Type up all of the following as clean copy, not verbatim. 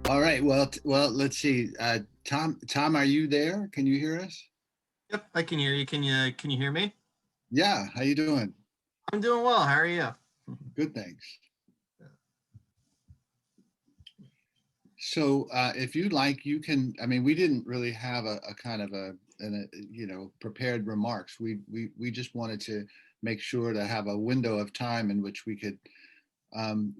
All right. Well, let's see. Tom, are you there? Can you hear us? Yep, I can hear you. Can you hear me? Yeah. How you doing? I'm doing well. How are you? Good, thanks. So, if you'd like, you can. I mean, we didn't really have a kind of prepared remarks. We just wanted to make sure to have a window of time in which we could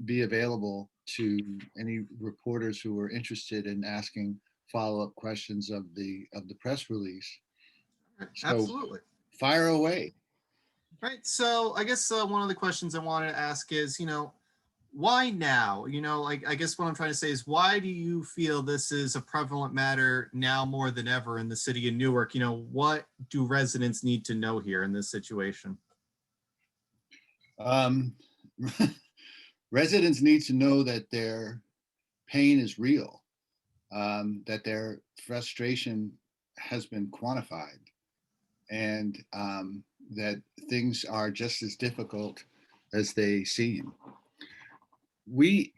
be available to any reporters who were interested in asking follow-up questions of the press release. So, Absolutely. fire away. Right. So I guess one of the questions I wanted to ask is, why now? Like I guess what I'm trying to say is, why do you feel this is a prevalent matter now more than ever in the city of Newark? What do residents need to know here in this situation? Um, Residents need to know that their pain is real, that their frustration has been quantified, and that things are just as difficult as they seem. We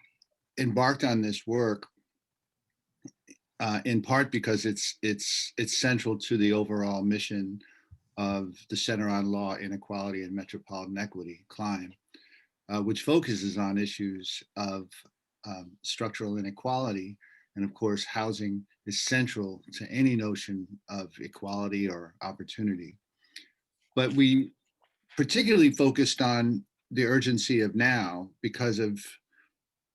embarked on this work in part because it's central to the overall mission of the Center on Law, Inequality, and Metropolitan Equity, CLiME, which focuses on issues of structural inequality. And of course, housing is central to any notion of equality or opportunity. But we particularly focused on the urgency of now because of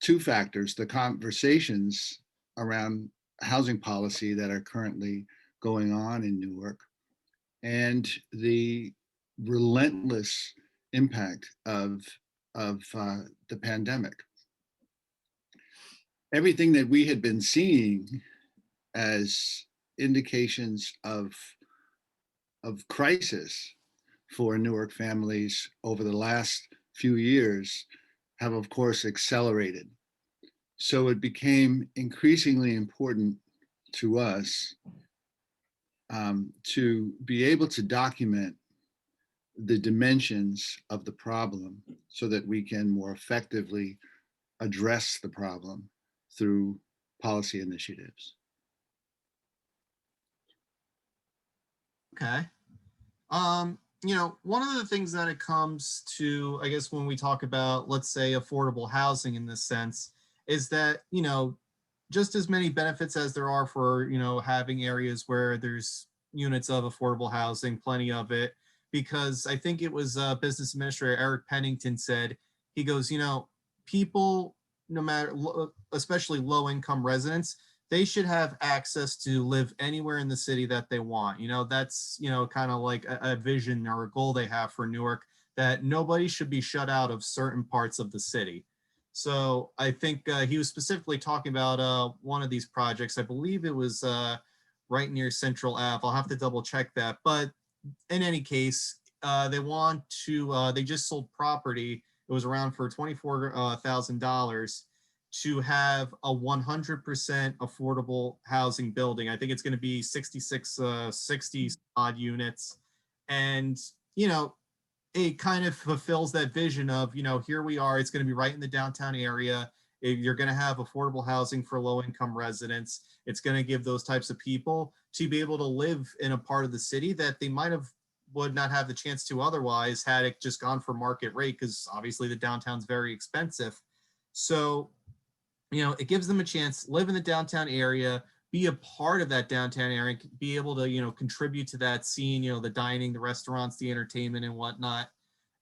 two factors: the conversations around housing policy that are currently going on in Newark, and the relentless impact of the pandemic. Everything that we had been seeing as indications of crisis for Newark families over the last few years have, of course, accelerated. So it became increasingly important to us to be able to document the dimensions of the problem so that we can more effectively address the problem through policy initiatives. Okay. One of the things that it comes to, I guess, when we talk about, let's say, affordable housing in this sense, is that, just as many benefits as there are for, having areas where there's units of affordable housing, plenty of it, because I think it was business administrator Eric Pennington said, he goes, people, no matter, especially low income residents, they should have access to live anywhere in the city that they want. That's, kind of like a vision or a goal they have for Newark, that nobody should be shut out of certain parts of the city. So I think he was specifically talking about one of these projects. I believe it was right near Central Ave. I'll have to double check that. But in any case, they just sold property. It was around for $24,000 to have a 100% affordable housing building. I think it's going to be 60 odd units. And, you know, it kind of fulfills that vision of, here we are, it's going to be right in the downtown area. You're going to have affordable housing for low income residents. It's going to give those types of people to be able to live in a part of the city that they might have would not have the chance to otherwise had it just gone for market rate, because obviously the downtown's very expensive. So it gives them a chance, live in the downtown area, be a part of that downtown area, be able to, contribute to that scene, the dining, the restaurants, the entertainment and whatnot.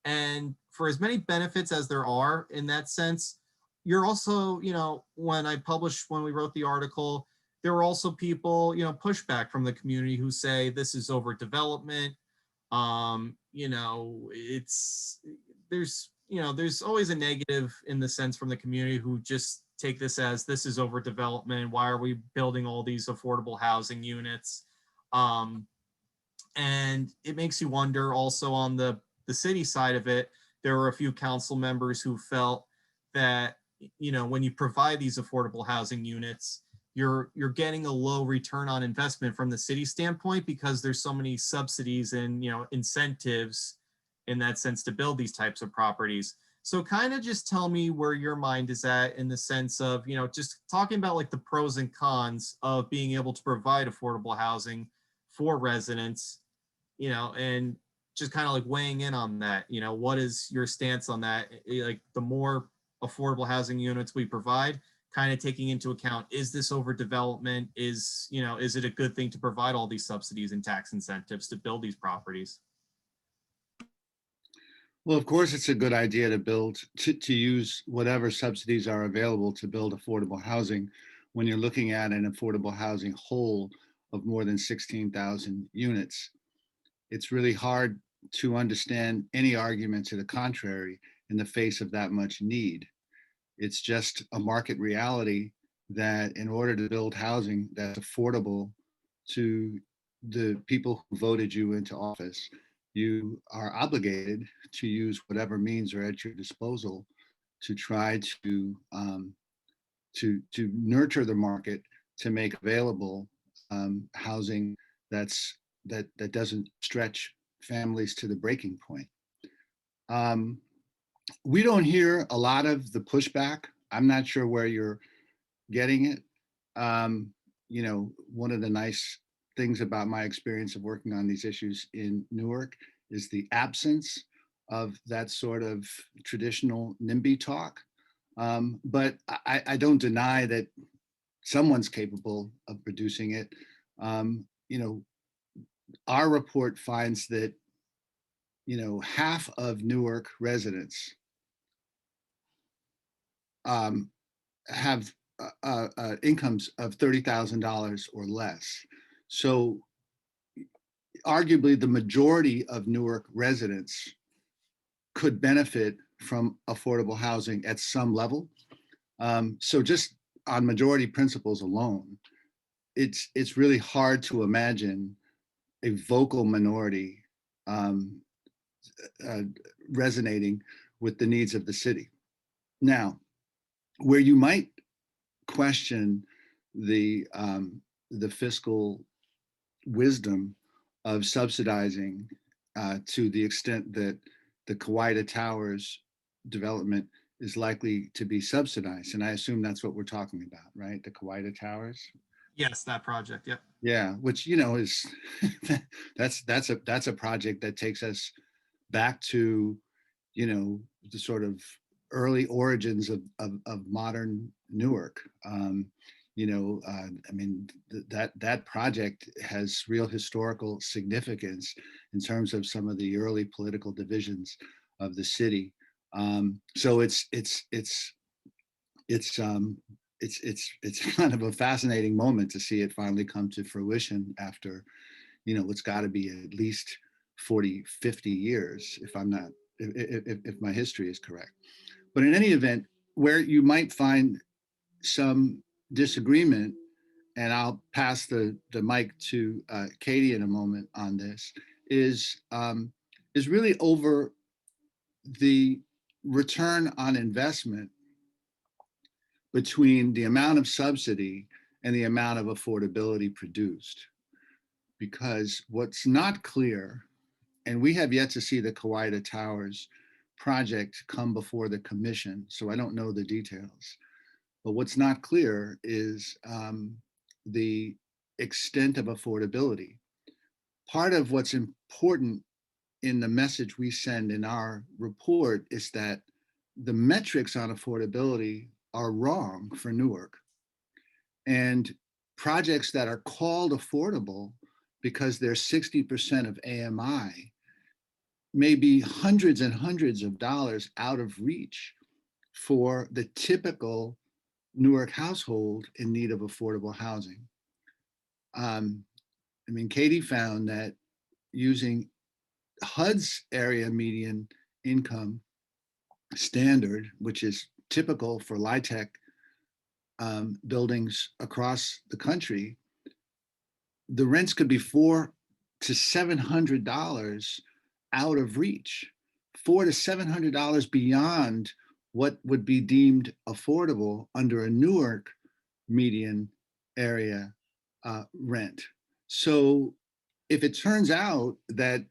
And for as many benefits as there are in that sense, you're also, when we wrote the article, there were also people, pushback from the community who say this is overdevelopment. It's there's always a negative in the sense from the community who just take this as this is overdevelopment. Why are we building all these affordable housing units? Um, and it makes you wonder also on the city side of it, there were a few council members who felt that, when you provide these affordable housing units, you're getting a low return on investment from the city standpoint because there's so many subsidies and incentives in that sense to build these types of properties. So kind of just tell me where your mind is at in the sense of, just talking about like the pros and cons of being able to provide affordable housing for residents, and just kind of like weighing in on that. What is your stance on that? Like the more affordable housing units we provide, kind of taking into account, is this overdevelopment? Is it a good thing to provide all these subsidies and tax incentives to build these properties? Well, of course, it's a good idea to to use whatever subsidies are available to build affordable housing when you're looking at an affordable housing whole of more than 16,000 units. It's really hard to understand any argument to the contrary in the face of that much need. It's just a market reality that in order to build housing that's affordable to the people who voted you into office, you are obligated to use whatever means are at your disposal to try to nurture the market to make available housing that doesn't stretch families to the breaking point. Um, we don't hear a lot of the pushback. I'm not sure where you're getting it. Um, One of the nice things about my experience of working on these issues in Newark is the absence of that sort of traditional NIMBY talk. But I don't deny that someone's capable of producing it. Um, you know, our report finds that, half of Newark residents um, have incomes of $30,000 or less. So arguably the majority of Newark residents could benefit from affordable housing at some level. So just on majority principles alone, it's really hard to imagine a vocal minority um, uh, resonating with the needs of the city. Now, where you might question the fiscal wisdom of subsidizing to the extent that the Kawaida Towers development is likely to be subsidized. And I assume that's what we're talking about, right? The Kawaida Towers. Yes, that project. Yep. Yeah, which is that's a project that takes us back to the sort of early origins of modern Newark. I mean, that project has real historical significance in terms of some of the early political divisions of the city. So it's um, it's kind of a fascinating moment to see it finally come to fruition after it's got to be at least 40, 50 years if I'm not if my history is correct. But in any event, where you might find some disagreement, and I'll pass the mic to Katie in a moment on this, is really over the return on investment between the amount of subsidy and the amount of affordability produced. Because what's not clear, and we have yet to see the Kawaida Towers project come before the commission, so I don't know the details. But what's not clear is the extent of affordability. Part of what's important in the message we send in our report is that the metrics on affordability are wrong for Newark. And projects that are called affordable because they're 60% of AMI may be hundreds and hundreds of dollars out of reach for the typical Newark household in need of affordable housing. I mean, Katie found that using HUD's area median income standard, which is typical for LIHTC buildings across the country, the rents could be $400 to $700 out of reach, $400 to $700 beyond what would be deemed affordable under a Newark median area rent. So if it turns out that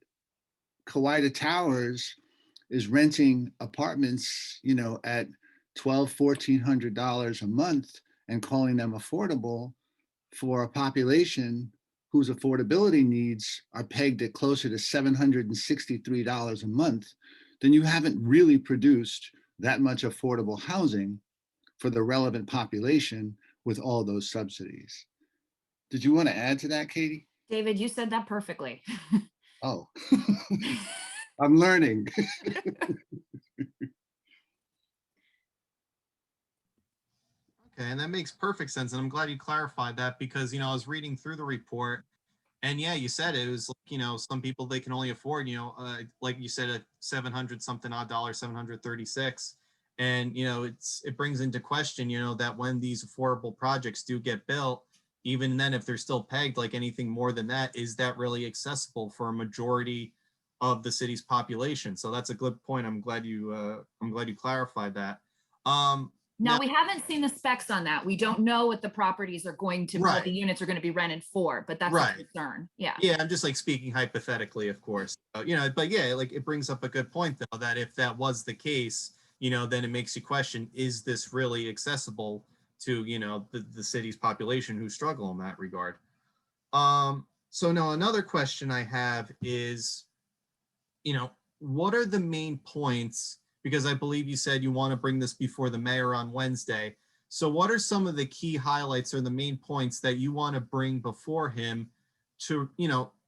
Kawaida Towers is renting apartments, at $1,200, $1,400 a month and calling them affordable for a population whose affordability needs are pegged at closer to $763 a month, then you haven't really produced that much affordable housing for the relevant population with all those subsidies. Did you want to add to that, Katie? David, you said that perfectly. Oh, I'm learning. Okay, and that makes perfect sense. And I'm glad you clarified that because, I was reading through the report and yeah, you said it was like, some people they can only afford, like you said, a 700 something odd dollar, 736. And, it brings into question, that when these affordable projects do get built, even then, if they're still pegged like anything more than that, is that really accessible for a majority of the city's population? So that's a good point. I'm glad you clarified that. No, Now, we haven't seen the specs on that. We don't know what the properties are going to, what the right, units are going to be rented for, but that's a right. concern. Yeah. Yeah, I'm just like speaking hypothetically, of course. But yeah, like it brings up a good point though, that if that was the case, then it makes you question, is this really accessible to, the city's population who struggle in that regard? So now another question I have is, what are the main points? Because I believe you said you want to bring this before the mayor on Wednesday. So what are some of the key highlights or the main points that you want to bring before him to,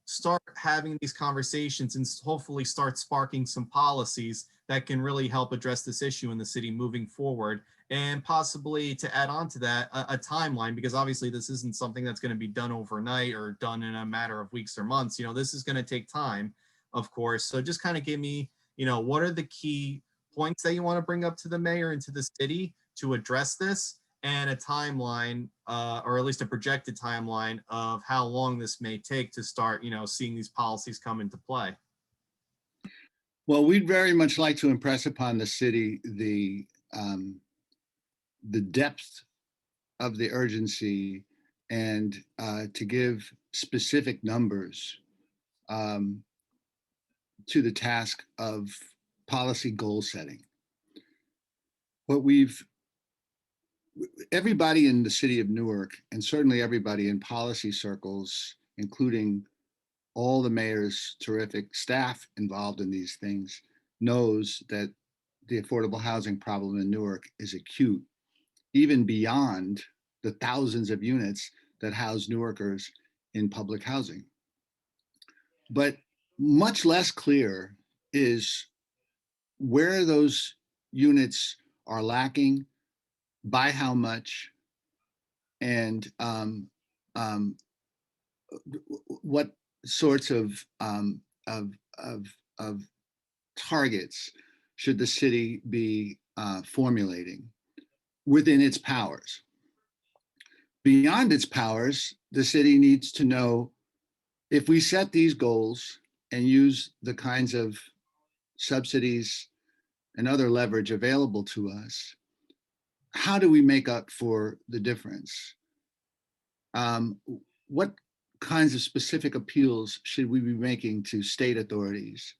start having these conversations and hopefully start sparking some policies that can really help address this issue in the city moving forward? And possibly to add on to that, a timeline, because obviously this isn't something that's going to be done overnight or done in a matter of weeks or months. This is going to take time, of course. So just kind of give me, what are the key points that you want to bring up to the mayor and to the city to address this, and a timeline, or at least a projected timeline of how long this may take to start, seeing these policies come into play. Well, we'd very much like to impress upon the city the depth of the urgency and to give specific numbers um, to the task of policy goal setting. What everybody in the city of Newark, and certainly everybody in policy circles, including all the mayor's terrific staff involved in these things, knows that the affordable housing problem in Newark is acute, even beyond the thousands of units that house Newarkers in public housing. But much less clear is where those units are lacking, by how much, and what sorts of targets should the city be formulating within its powers. Beyond its powers, the city needs to know, if we set these goals and use the kinds of subsidies and other leverage available to us, how do we make up for the difference? What kinds of specific appeals should we be making to state authorities?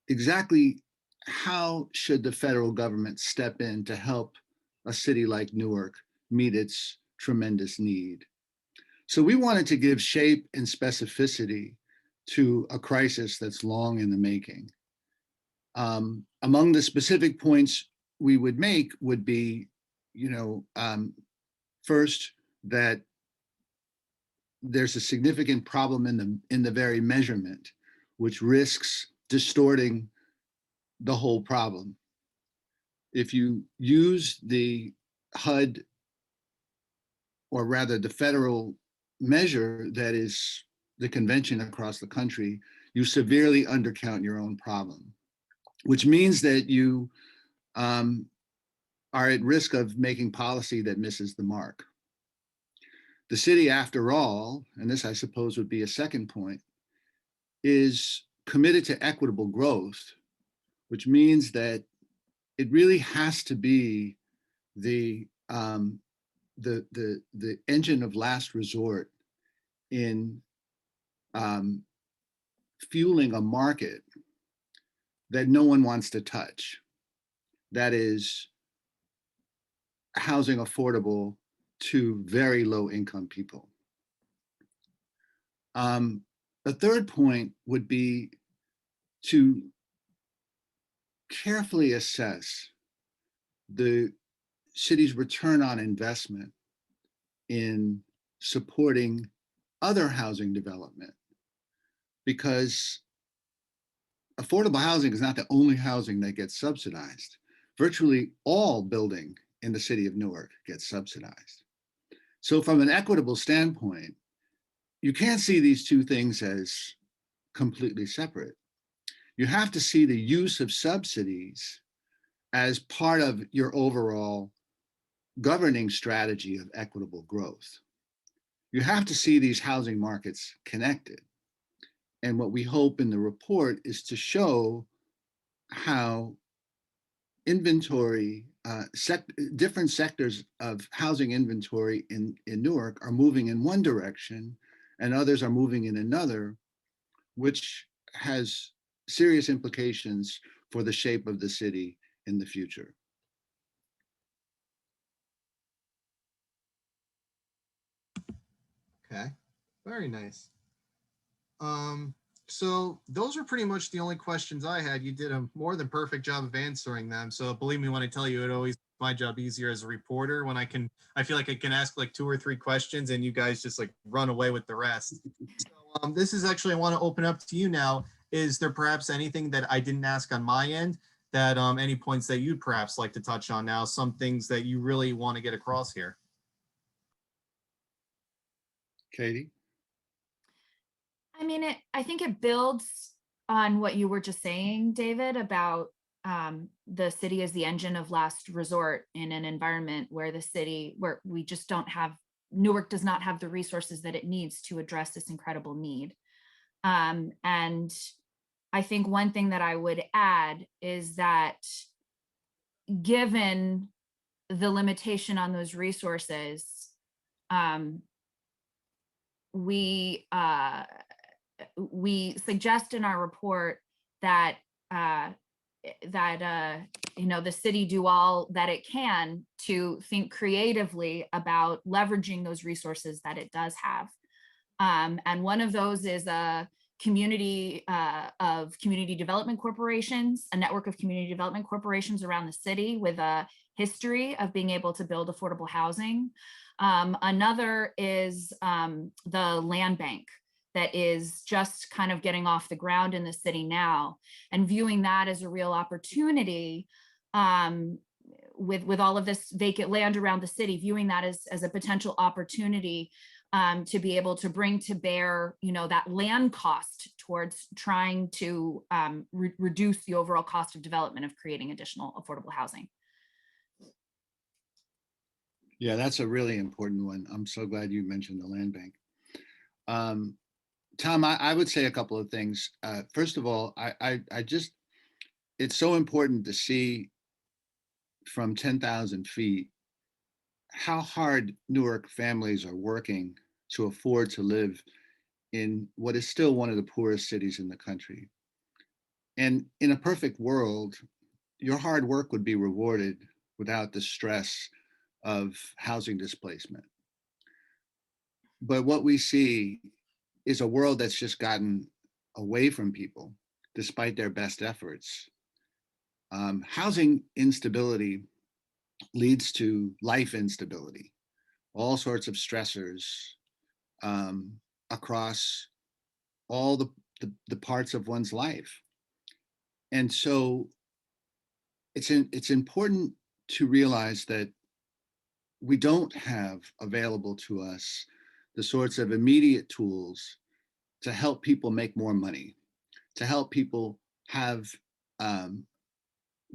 Exactly how should the federal government step in to help a city like Newark meet its tremendous need? So we wanted to give shape and specificity to a crisis that's long in the making. Among the specific points we would make would be, first, that there's a significant problem in the very measurement, which risks distorting the whole problem. If you use the HUD, or rather the federal measure that is the convention across the country, you severely undercount your own problem, which means that you are at risk of making policy that misses the mark. The city, after all, and this I suppose would be a second point, is committed to equitable growth, which means that it really has to be the engine of last resort in fueling a market that no one wants to touch. That is housing affordable to very low income people. The third point would be to carefully assess the city's return on investment in supporting other housing development, because affordable housing is not the only housing that gets subsidized. Virtually all building in the city of Newark gets subsidized. So from an equitable standpoint, you can't see these two things as completely separate. You have to see the use of subsidies as part of your overall governing strategy of equitable growth. You have to see these housing markets connected. And what we hope in the report is to show how inventory, different sectors of housing inventory in Newark are moving in one direction and others are moving in another, which has serious implications for the shape of the city in the future. Okay, very nice. So those are pretty much the only questions I had. You did a more than perfect job of answering them. So believe me when I tell you, it always makes my job easier as a reporter when I feel like I can ask like 2 or 3 questions and you guys just like run away with the rest. So this is actually, I want to open up to you now. Is there perhaps anything that I didn't ask on my end that any points that you'd perhaps like to touch on now, some things that you really want to get across here? Katie? I mean, I think it builds on what you were just saying, David, about the city as the engine of last resort in an environment where we just don't have, Newark does not have the resources that it needs to address this incredible need. And I think one thing that I would add is that given the limitation on those resources, we suggest in our report that the city do all that it can to think creatively about leveraging those resources that it does have. And one of those is a community of community development corporations, a network of community development corporations around the city with a history of being able to build affordable housing. Another is the land bank that is just kind of getting off the ground in the city now, and viewing that as a real opportunity with all of this vacant land around the city, viewing that as a potential opportunity to be able to bring to bear, that land cost towards trying to reduce the overall cost of development of creating additional affordable housing. Yeah, that's a really important one. I'm so glad you mentioned the land bank. Tom, I would say a couple of things. First of all, it's so important to see from 10,000 feet how hard Newark families are working to afford to live in what is still one of the poorest cities in the country. And in a perfect world, your hard work would be rewarded without the stress of housing displacement. But what we see is a world that's just gotten away from people despite their best efforts. Housing instability leads to life instability, all sorts of stressors across all the parts of one's life. And so it's important to realize that we don't have available to us the sorts of immediate tools to help people make more money, to help people have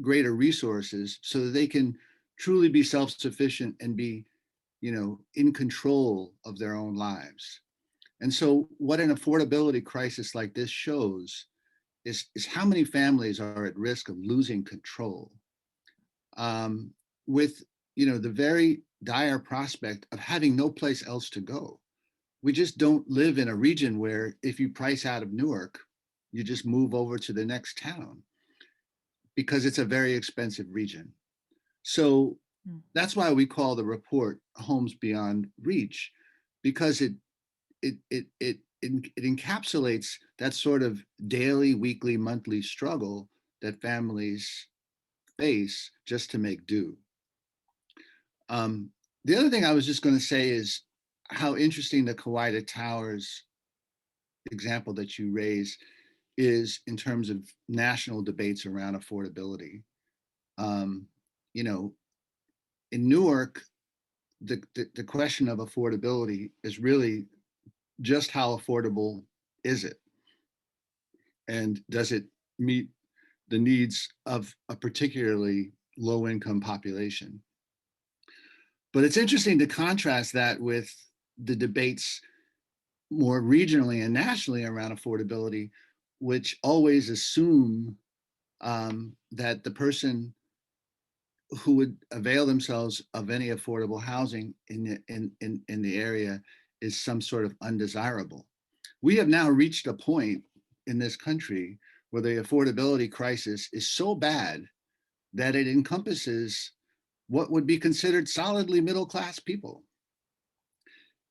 greater resources so that they can truly be self-sufficient and be, in control of their own lives. And so what an affordability crisis like this shows is how many families are at risk of losing control with, the very dire prospect of having no place else to go. We just don't live in a region where if you price out of Newark, you just move over to the next town. because it's a very expensive region. So that's why we call the report Homes Beyond Reach, because it encapsulates that sort of daily, weekly, monthly struggle that families face just to make do. The other thing I was just going to say is how interesting the Kauai Towers example that you raise is in terms of national debates around affordability. You know, in Newark, the question of affordability is really just how affordable is it? And does it meet the needs of a particularly low income population? But it's interesting to contrast that with the debates more regionally and nationally around affordability, which always assume that the person who would avail themselves of any affordable housing in the area is some sort of undesirable. We have now reached a point in this country where the affordability crisis is so bad that it encompasses what would be considered solidly middle-class people.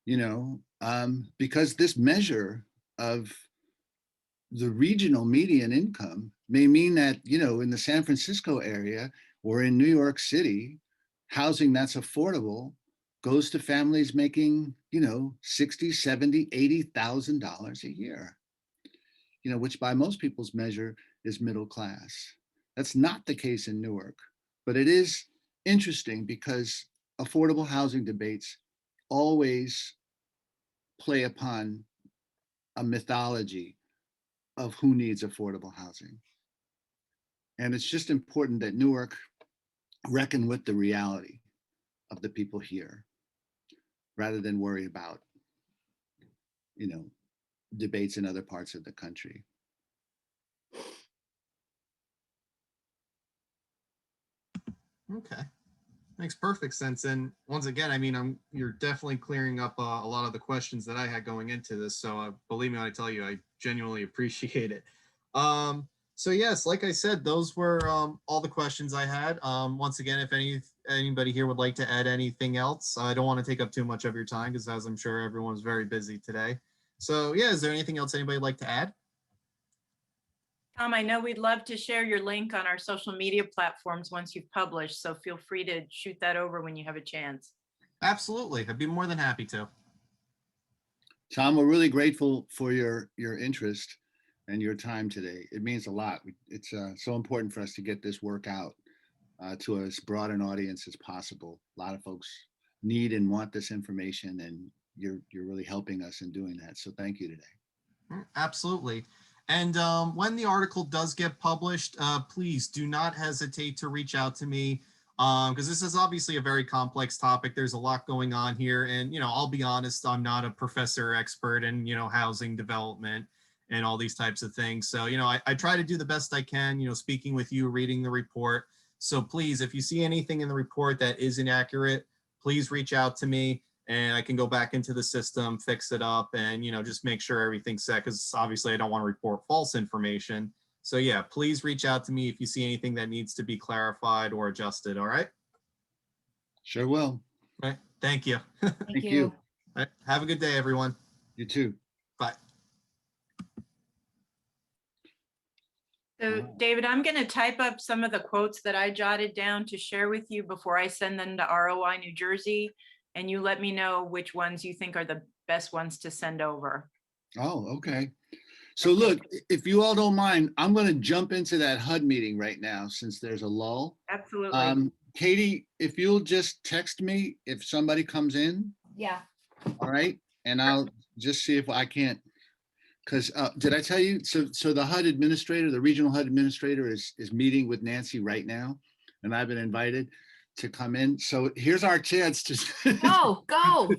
You know, because this measure of the regional median income may mean that, you know, in the San Francisco area or in New York City, housing that's affordable goes to families making, you know, $60,000, $70,000, $80,000 a year, you know, which by most people's measure is middle class. That's not the case in Newark, but it is interesting because affordable housing debates always play upon a mythology of who needs affordable housing. And it's just important that Newark reckon with the reality of the people here rather than worry about, you know, debates in other parts of the country. Okay. Makes perfect sense. And once again, I mean, you're definitely clearing up a lot of the questions that I had going into this. So believe me when I tell you, I genuinely appreciate it. So yes, like I said, those were all the questions I had. Once again, if anybody here would like to add anything else, I don't want to take up too much of your time because as I'm sure everyone's very busy today. So yeah, is there anything else anybody would like to add? Tom, I know we'd love to share your link on our social media platforms once you've published, so feel free to shoot that over when you have a chance. Absolutely. I'd be more than happy to. Tom, we're really grateful for your interest and your time today. It means a lot. It's so important for us to get this work out to as broad an audience as possible. A lot of folks need and want this information, and you're really helping us in doing that. So thank you today. Absolutely. And when the article does get published, please do not hesitate to reach out to me because this is obviously a very complex topic. There's a lot going on here. And, you know, I'll be honest, I'm not a professor expert in, you know, housing development and all these types of things. So, you know, I try to do the best I can, you know, speaking with you, reading the report. So please, if you see anything in the report that is inaccurate, please reach out to me. And I can go back into the system, fix it up, and, you know, just make sure everything's set because obviously I don't want to report false information. So yeah, please reach out to me if you see anything that needs to be clarified or adjusted. All right. Sure will. All right. Thank you. Thank you. All right. Have a good day, everyone. You too. Bye. So David, I'm going to type up some of the quotes that I jotted down to share with you before I send them to ROI New Jersey. And you let me know which ones you think are the best ones to send over. Oh, okay. So look, if you all don't mind, I'm going to jump into that HUD meeting right now since there's a lull. Absolutely. Katie, if you'll just text me if somebody comes in. Yeah. All right. And I'll just see if I can't, because did I tell you? So the HUD administrator, the regional HUD administrator is meeting with Nancy right now, and I've been invited to come in. So here's our chance to Go.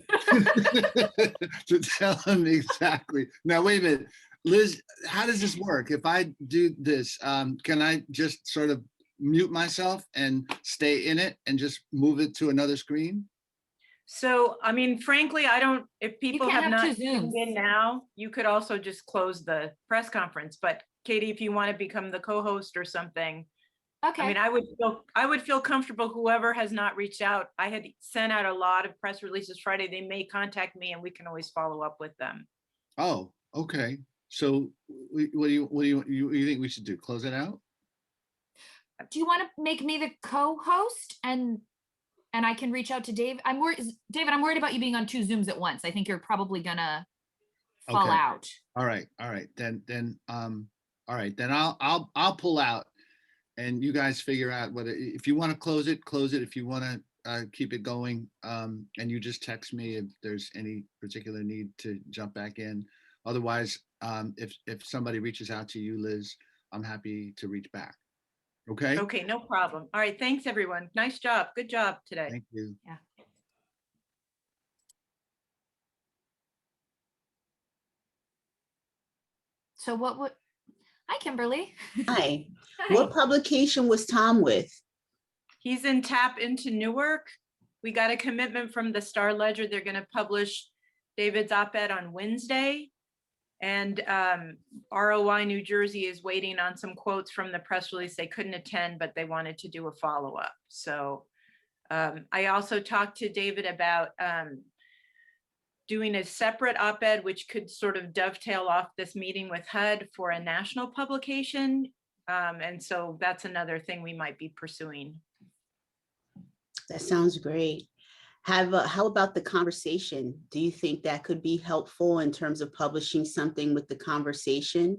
to tell him exactly. Now, wait a minute. Liz, how does this work? If I do this, can I just sort of mute myself and stay in it and just move it to another screen? So, I mean, frankly, I don't, if people can't have have not two tuned Zooms. in now, you could also just close the press conference. But Katie, if you want to become the co-host or something, Okay. I mean, I would feel comfortable, whoever has not reached out. I had sent out a lot of press releases Friday. They may contact me and we can always follow up with them. Oh, okay. So what do you think we should do? Close it out? Do you want to make me the co-host and I can reach out to Dave? I'm worried, David, I'm worried about you being on 2 Zooms at once. I think you're probably gonna fall Okay. out. All right. All right. Then I'll pull out, and you guys figure out whether, if you want to close it, close it. If you want to keep it going, and you just text me if there's any particular need to jump back in. Otherwise, if somebody reaches out to you, Liz, I'm happy to reach back. Okay. Okay, no problem. All right, thanks, everyone. Nice job. Good job today. Thank you. Yeah. So what would, hi, Kimberly. Hi. Hi. What publication was Tom with? He's in Tap into Newark. We got a commitment from the Star Ledger. They're going to publish David's op-ed on Wednesday. And ROI New Jersey is waiting on some quotes from the press release. They couldn't attend, but they wanted to do a follow-up. So I also talked to David about doing a separate op-ed, which could sort of dovetail off this meeting with HUD for a national publication. And so that's another thing we might be pursuing. That sounds great. How about the conversation? Do you think that could be helpful in terms of publishing something with the conversation?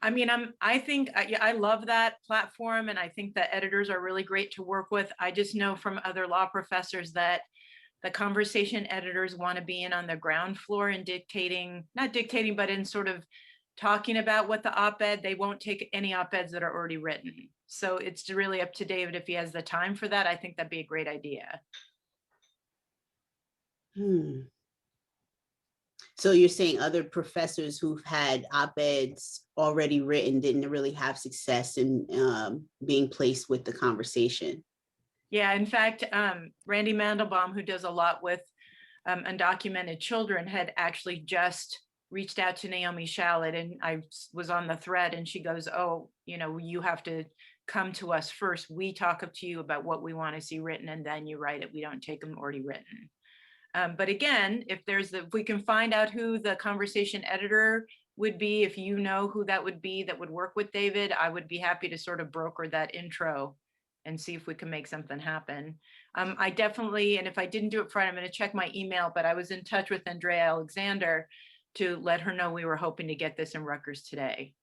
I mean, I love that platform, and I think the editors are really great to work with. I just know from other law professors that the conversation editors want to be in on the ground floor and not dictating, but in sort of talking about what the op-ed. They won't take any op-eds that are already written. So it's really up to David if he has the time for that. I think that'd be a great idea. So you're saying other professors who've had op-eds already written didn't really have success in being placed with the conversation? Yeah, in fact, Randy Mandelbaum, who does a lot with undocumented children, had actually just reached out to Naomi Shalit, and I was on the thread, and she goes, oh, you have to come to us first. We talk up to you about what we want to see written, and then you write it. We don't take them already written. But again, if we can find out who the conversation editor would be, if you know who that would be that would work with David, I would be happy to sort of broker that intro and see if we can make something happen. I definitely, and if I didn't do it Friday, I'm going to check my email, but I was in touch with Andrea Alexander to let her know we were hoping to get this in Rutgers today.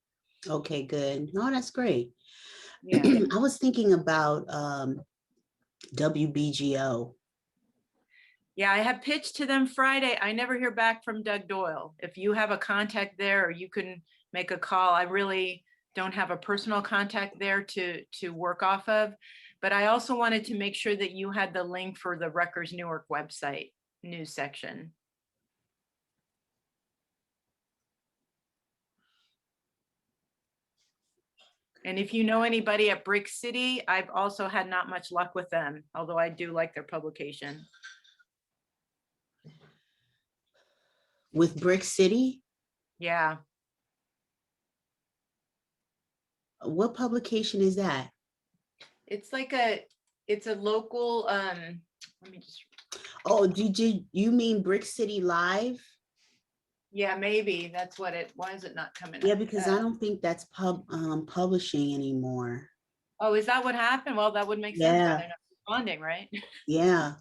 Okay, good. No, that's great. Yeah. I was thinking about WBGO. Yeah, I have pitched to them Friday. I never hear back from Doug Doyle. If you have a contact there, or you can make a call. I really don't have a personal contact there to work off of, but I also wanted to make sure that you had the link for the Rutgers Newark website news section. And if you know anybody at Brick City, I've also had not much luck with them, although I do like their publication. With Brick City? Yeah. What publication is that? It's like it's a local, let me just. Oh, did you mean Brick City Live? Yeah, maybe that's what why is it not coming Yeah, up? because I don't think that's publishing anymore. Oh, is that what happened? Well, that would make sense. Yeah. They're not responding, right? Yeah.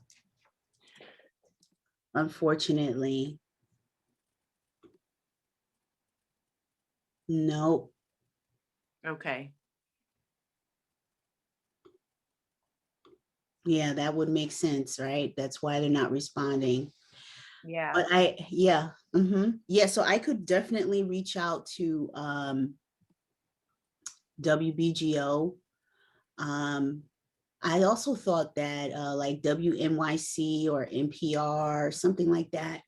Unfortunately. No. Okay. Yeah, that would make sense, right? That's why they're not responding. Yeah. But yeah. Yeah, so I could definitely reach out to WBGO. I also thought that like WNYC or NPR, something like that.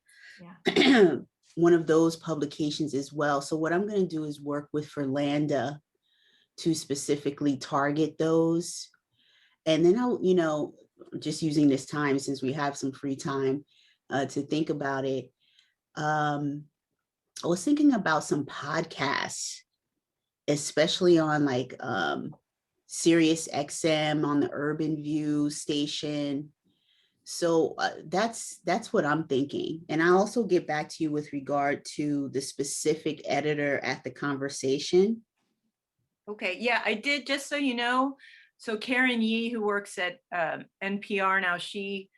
Yeah. One of those publications as well. So what I'm going to do is work with Ferlanda to specifically target those. And then I'll, just using this time since we have some free time to think about it. I was thinking about some podcasts, especially on like Sirius XM on the Urban View station. So that's what I'm thinking. And I'll also get back to you with regard to the specific editor at the conversation. Okay, yeah, I did, just so you know. So Karen Yee, who works at NPR now, she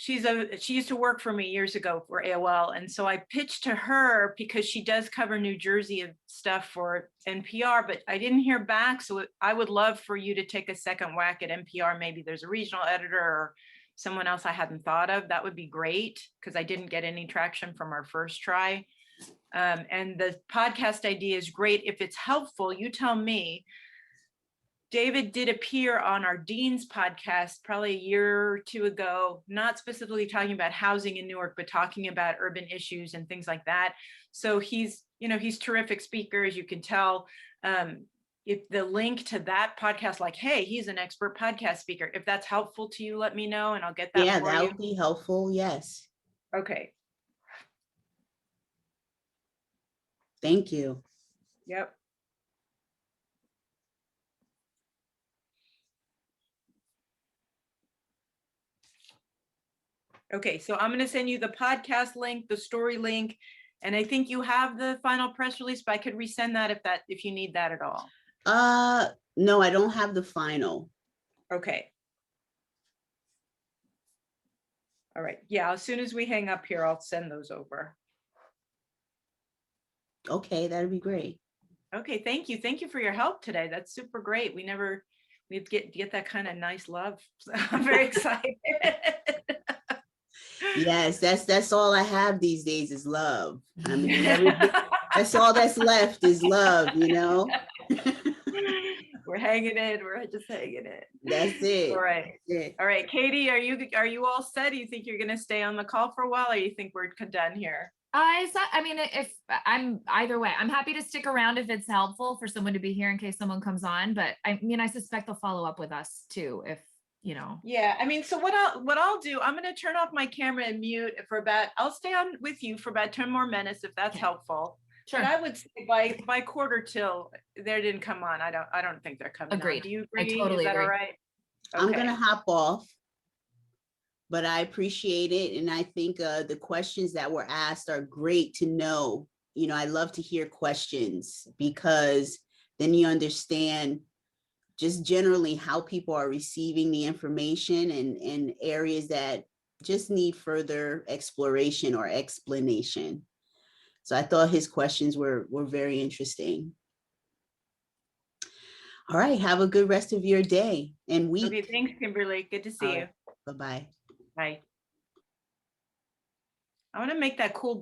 used to work for me years ago for AOL. And so I pitched to her because she does cover New Jersey stuff for NPR, but I didn't hear back. So I would love for you to take a second whack at NPR. Maybe there's a regional editor or someone else I hadn't thought of. That would be great, because I didn't get any traction from our first try. And the podcast idea is great. If it's helpful, you tell me. David did appear on our Dean's podcast probably a year or two ago, not specifically talking about housing in Newark, but talking about urban issues and things like that. So he's terrific speaker, as you can tell. If the link to that podcast, like, hey, he's an expert podcast speaker, if that's helpful to you, let me know and I'll get that Yeah, for that you. would be helpful. Yes. Okay. Thank you. Yep. Okay, so I'm going to send you the podcast link, the story link, and I think you have the final press release, but I could resend that if you need that at all. No, I don't have the final. Okay. All right. Yeah, as soon as we hang up here, I'll send those over. Okay, that'd be great. Okay, thank you. Thank you for your help today. That's super great. We get that kind of nice love. So I'm very excited. Yes, that's all I have these days is love. I mean, that's all that's left is love, you know? We're hanging in. We're just hanging in. That's it. All right. That's it. All right, Katie, are you all set? Do you think you're going to stay on the call for a while, or you think we're done here? I mean, if I'm either way, I'm happy to stick around if it's helpful for someone to be here in case someone comes on. But I mean, I suspect they'll follow up with us too, if you know. Yeah, I mean, so what I'll do, I'm going to turn off my camera and mute I'll stay on with you for about 10 more minutes if that's Okay. helpful. Sure. But I would say by quarter till they didn't come on. I don't think they're coming Agreed. on. Do you I agree? totally Is that agree. all right? I'm Okay. gonna hop off, but I appreciate it. And I think the questions that were asked are great to know. You know, I love to hear questions because then you understand just generally how people are receiving the information and areas that just need further exploration or explanation. So I thought his questions were very interesting. All right, have a good rest of your day and week. Okay, thanks, Kimberly. Good to see you. Bye-bye. Bye. I want to make that cool blue